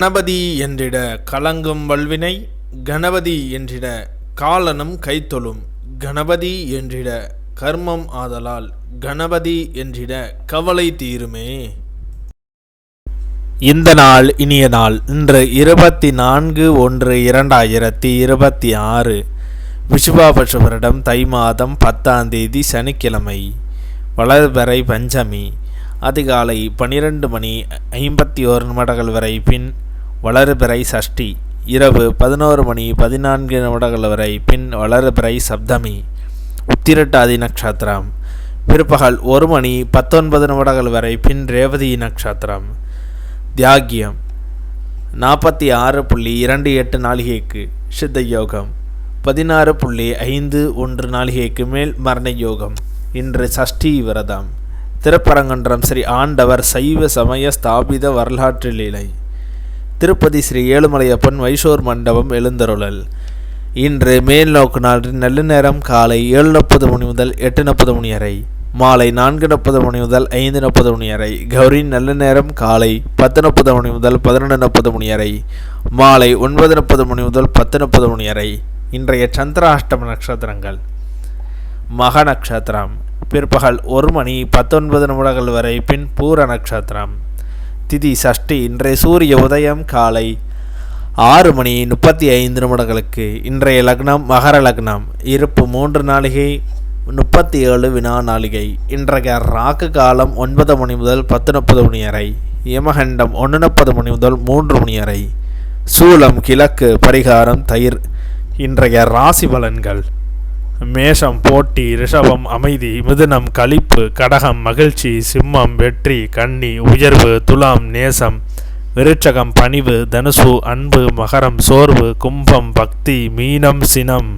கணபதி என்றிட கலங்கும் வல்வினை, கணபதி என்றிட காலனும் கைத்தொழும், கணபதி என்றிட கர்மம் ஆதலால், கணபதி என்றிட கவலை தீருமே. இந்த நாள் இனிய நாள். இன்று 24/1/2026 விசுவாபட்ச வருடம் தை மாதம் 10ஆம் தேதி சனிக்கிழமை. வளர்பிறை பஞ்சமி. அதிகாலை 12:51 வரை பின் வளர்பிறை சஷ்டி. இரவு 11:14 வரை பின் வளர்பிறை சப்தமி. உத்திரட்டாதி நட்சத்திரம். பிற்பகல் 1:19 வரை பின் ரேவதி நட்சத்திரம். தியாகியம் 46.28 நாளிகைக்கு சித்த யோகம், 16.51 நாளிகைக்கு மேல் மரண யோகம். இன்று சஷ்டி விரதம். திருப்பரங்குன்றம் ஸ்ரீ ஆண்டவர் சைவ சமய ஸ்தாபித வரலாற்றிலீலை. திருப்பதி ஸ்ரீ ஏழுமலையப்பன் வைஷோர் மண்டபம் எழுந்தருளல். இன்று மேல் நோக்கு நாளின் நல்ல நேரம் காலை 7:30 முதல் 8:30 வரை, மாலை 4:30 முதல் 5:30 வரை. கௌரியின் நல்ல நேரம் காலை 10:30 முதல் 11:30 வரை, மாலை 9:30 முதல் 10:30 வரை. இன்றைய சந்திராஷ்டம நட்சத்திரங்கள். மக நட்சத்திரம் பிற்பகல் 1:19 வரை பின் பூர நட்சத்திரம். திதி சஷ்டி. இன்றைய சூரிய உதயம் காலை 6:35 இன்றைய லக்னம் மகர லக்னம். இருப்பு 3 நாளிகை 37 வினா நாளிகை. இன்றைய ராக்கு காலம் 9 முதல் 10:30 வரை. யமகண்டம் 1:30 முதல் 3 வரை. சூலம் கிழக்கு. பரிகாரம் தயிர். இன்றைய ராசி பலன்கள். மேஷம் போட்டி, ரிஷபம் அமைதி, மிதுனம் களிப்பு, கடகம் மகிழ்ச்சி, சிம்மம் வெற்றி, கன்னி உயர்வு, துலாம் நேசம், விருட்சகம் பணிவு, தனுசு அன்பு, மகரம் சோர்வு, கும்பம் பக்தி, மீனம் சினம்.